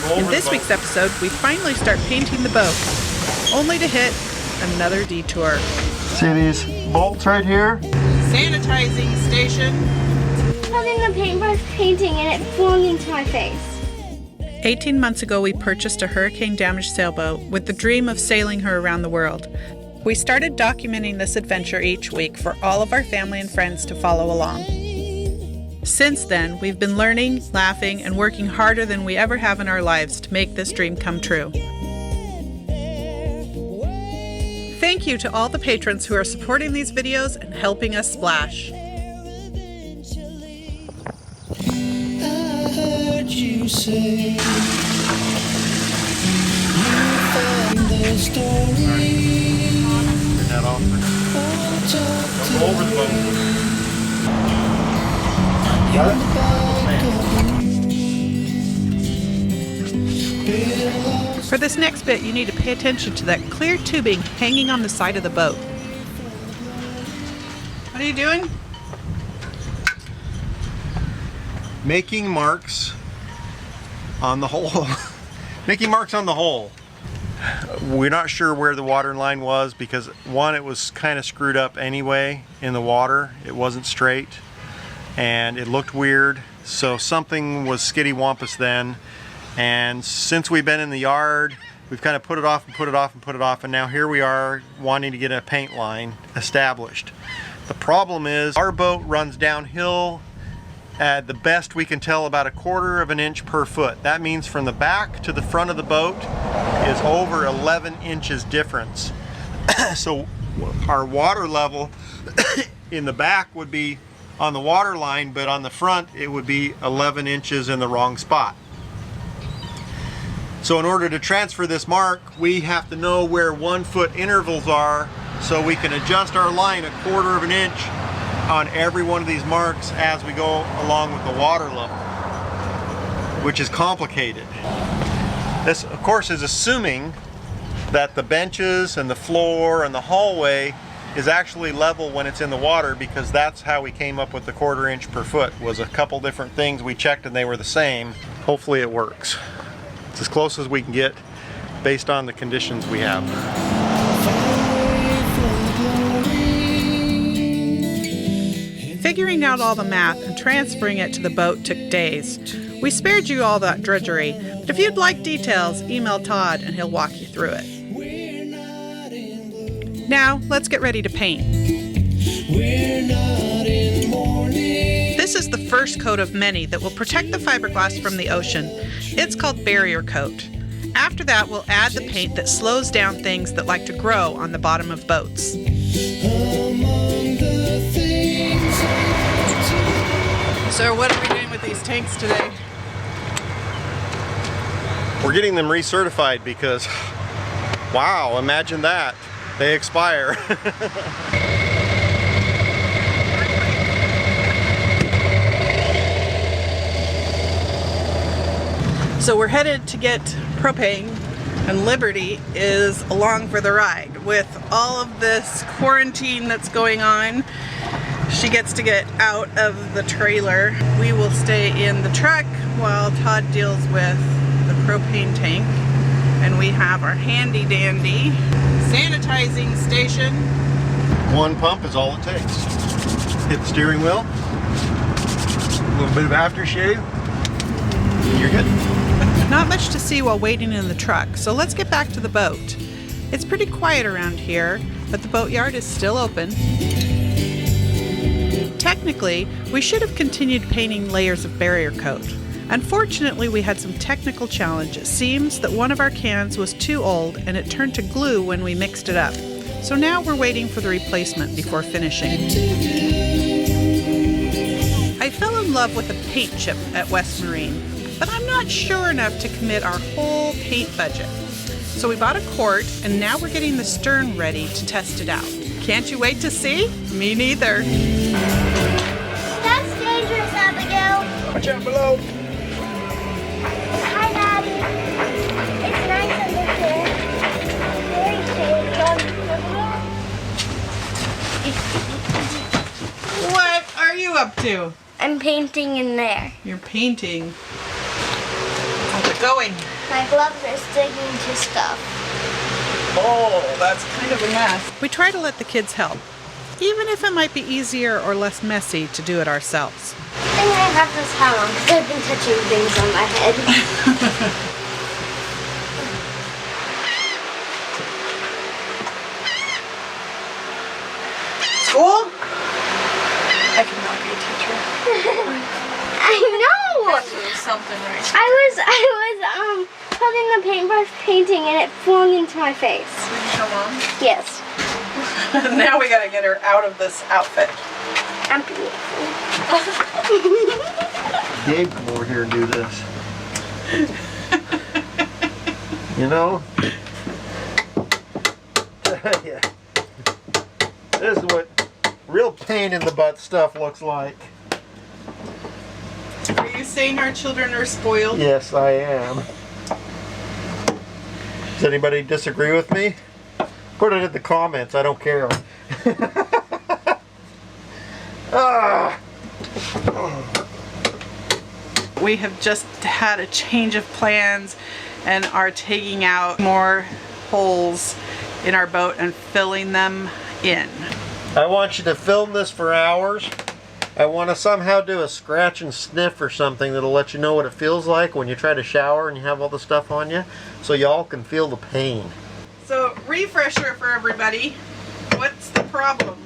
In this week's episode, we finally start painting the boat, only to hit another detour. See these bolts right here? Sanitizing station. Holding the paintbrush painting and it flung into my face. 18 months ago, we purchased a hurricane-damaged sailboat with the dream of sailing her around the world. We started documenting this adventure each week for all of our family and friends to follow along. Since then, we've been learning, laughing, and working harder than we ever have in our lives to make this dream come true. Thank you to all the patrons who are supporting these videos and helping us splash. I heard you say you found the story. Turn that off. Don't go over the boat. Got it? For this next bit, you need to pay attention to that clear tubing hanging on the side of the boat. What are you doing? Making marks on the hole. Making marks on the hole. We're not sure where the water line was because one, it was kind of screwed up anyway in the water. It wasn't straight and it looked weird. So something was skitty-wampus then. And since we've been in the yard, we've kind of put it off and put it off and put it off, and now here we are wanting to get a paint line established. The problem is our boat runs downhill at the best we can tell about 1/4 of an inch per foot. That means from the back to the front of the boat is over 11 inches difference. So our water level in the back would be on the water line, but on the front it would be 11 inches in the wrong spot. So in order to transfer this mark, we have to know where 1 foot intervals are so we can adjust our line 1/4 of an inch on every one of these marks as we go along with the water level, which is complicated. This, of course, is assuming that the benches and the floor and the hallway is actually level when it's in the water, because that's how we came up with the 1/4 inch per foot. Was a couple different things we checked and they were the same. Hopefully it works. It's as close as we can get based on the conditions we have. Figuring out all the math and transferring it to the boat took days. We spared you all that drudgery, but if you'd like details, email Todd and he'll walk you through it. Now, let's get ready to paint. This is the first coat of many that will protect the fiberglass from the ocean. It's called barrier coat. After that, we'll add the paint that slows down things that like to grow on the bottom of boats. So what are we doing with these tanks today? We're getting them recertified because, wow, imagine that. They expire. So we're headed to get propane, and Liberty is along for the ride. With all of this quarantine that's going on, she gets to get out of the trailer. We will stay in the truck while Todd deals with the propane tank. And we have our handy dandy sanitizing station. One pump is all it takes. Hit the steering wheel, a little bit of aftershave, and you're good. Not much to see while waiting in the truck, so let's get back to the boat. It's pretty quiet around here, but the boatyard is still open. Technically, we should have continued painting layers of barrier coat. Unfortunately, we had some technical challenge. It seems that one of our cans was too old and it turned to glue when we mixed it up. So now we're waiting for the replacement before finishing. I fell in love with a paint chip at West Marine, but I'm not sure enough to commit our whole paint budget. So we bought a quart and now we're getting the stern ready to test it out. Can't you wait to see? Me neither. That's dangerous, Abigail. Watch out below. Hi, Daddy. It's nice under here. Very safe. What are you up to? I'm painting in there. You're painting. How's it going? My gloves are sticking to stuff. Oh, that's kind of a mess. We try to let the kids help, even if it might be easier or less messy to do it ourselves. I think I have this hat on because I've been touching things on my head. School? I cannot be a teacher. I know! Something right. I was holding the paintbrush painting and it flung into my face. Did you show Mom? Yes. Now we gotta get her out of this outfit. I'm beautiful. Gabe, come over here and do this. You know? Yeah. This is what real pain in the butt stuff looks like. Are you saying our children are spoiled? Yes, I am. Does anybody disagree with me? Put it in the comments, I don't care. Ah. We have just had a change of plans and are taking out more holes in our boat and filling them in. I want you to film this for hours. I want to somehow do a scratch and sniff or something that'll let you know what it feels like when you try to shower and you have all the stuff on you, so y'all can feel the pain. So, refresher for everybody. What's the problem?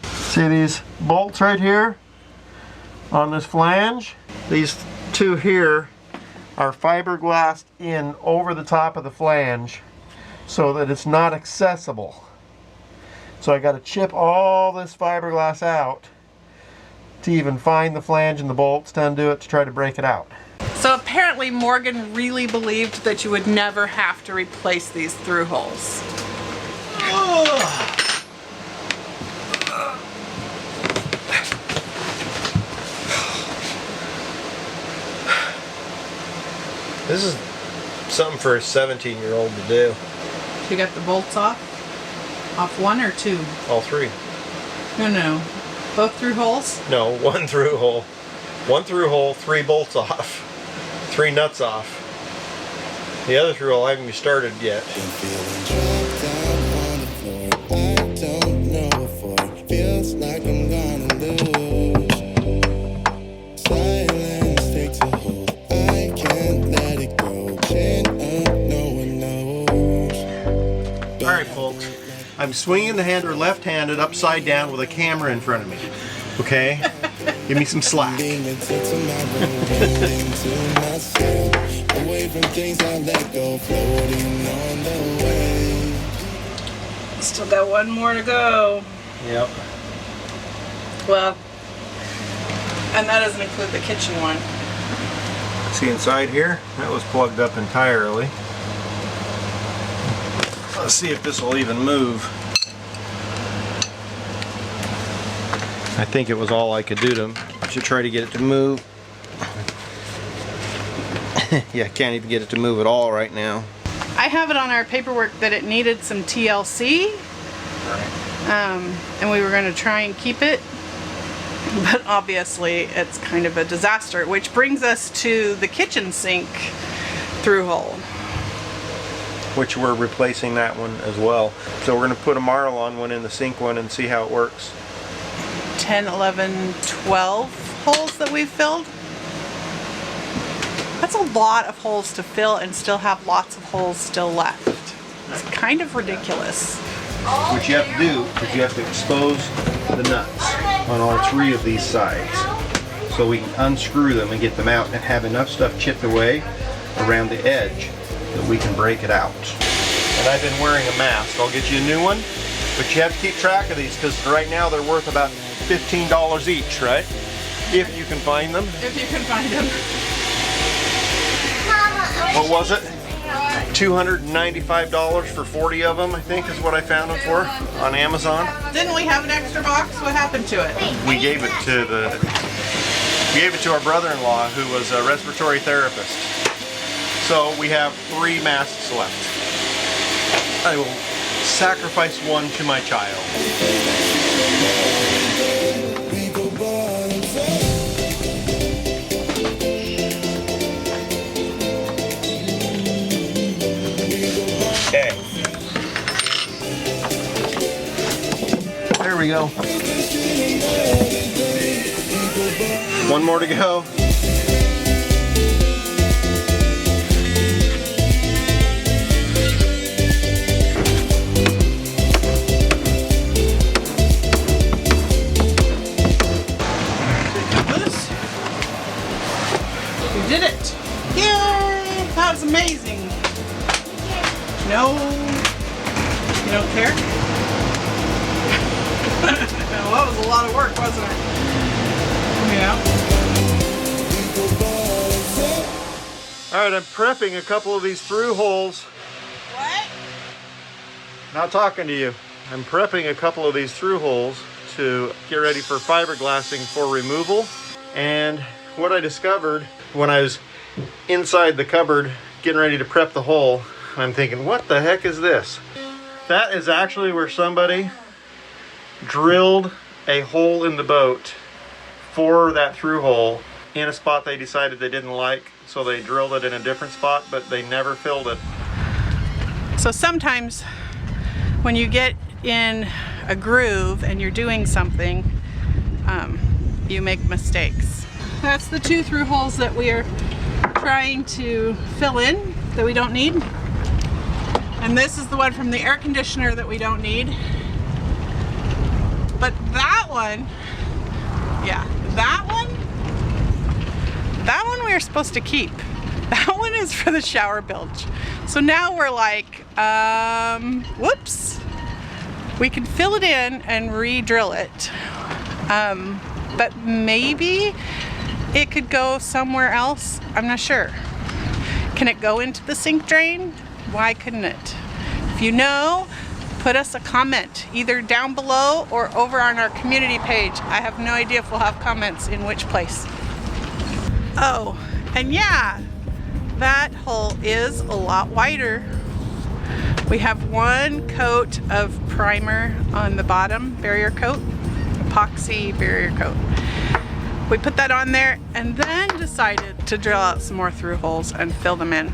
See these bolts right here on this flange? These two here are fiberglassed in over the top of the flange so that it's not accessible. So I got to chip all this fiberglass out to even find the flange and the bolts to undo it to try to break it out. So apparently Morgan really believed that you would never have to replace these through holes. This is something for a 17-year-old to do. You got the bolts off? Off one or two? All three. No. Both through holes? No, one through hole. One through hole, 3 bolts off. 3 nuts off. The other through hole I haven't even started yet. Feels like I'm gonna lose. Silence takes a hold. I can't let it go. Chin up, no one knows. Alright folks, I'm swinging the handle left-handed upside down with a camera in front of me. Okay? Give me some slack. Away from things I let go, floating on the way. Still got one more to go. Yep. Well, and that doesn't include the kitchen one. See inside here? That was plugged up entirely. Let's see if this will even move. I think it was all I could do to try to get it to move. Yeah, I can't even get it to move at all right now. I have it on our paperwork that it needed some TLC. And we were going to try and keep it. But obviously it's kind of a disaster, which brings us to the kitchen sink through hole. Which we're replacing that one as well. So we're going to put a Marlon one in the sink one and see how it works. 10, 11, 12 holes that we've filled. That's a lot of holes to fill and still have lots of holes still left. It's kind of ridiculous. What you have to do is you have to expose the nuts on all 3 of these sides so we can unscrew them and get them out and have enough stuff chipped away around the edge that we can break it out. And I've been wearing a mask. I'll get you a new one, but you have to keep track of these because right now they're worth about $15 each, right? If you can find them. If you can find them. What was it? $295 for 40 of them, I think is what I found them for on Amazon. Didn't we have an extra box? What happened to it? We gave it to our brother-in-law who was a respiratory therapist. So we have 3 masks left. I will sacrifice one to my child. go. One more to go. We did it! Yay! That was amazing! No, you don't care? Well, that was a lot of work, wasn't it? Yeah. Alright, I'm prepping a couple of these through holes. What? Not talking to you. I'm prepping a couple of these through holes to get ready for fiberglassing for removal. And what I discovered when I was inside the cupboard getting ready to prep the hole, I'm thinking, what the heck is this? That is actually where somebody drilled a hole in the boat for that through hole in a spot they decided they didn't like, so they drilled it in a different spot, but they never filled it. So sometimes when you get in a groove and you're doing something, you make mistakes. That's the 2 through holes that we are trying to fill in that we don't need. And this is the one from the air conditioner that we don't need. But that one, yeah, that one we are supposed to keep. That one is for the shower bilge. So now we're like, whoops. We can fill it in and re-drill it. But maybe it could go somewhere else. I'm not sure. Can it go into the sink drain? Why couldn't it? If you know, put us a comment either down below or over on our community page. I have no idea if we'll have comments in which place. Oh, and yeah, that hole is a lot wider. We have 1 coat of primer on the bottom, barrier coat, epoxy barrier coat. We put that on there and then decided to drill out some more through holes and fill them in.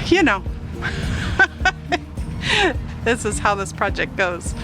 You know, this is how this project goes.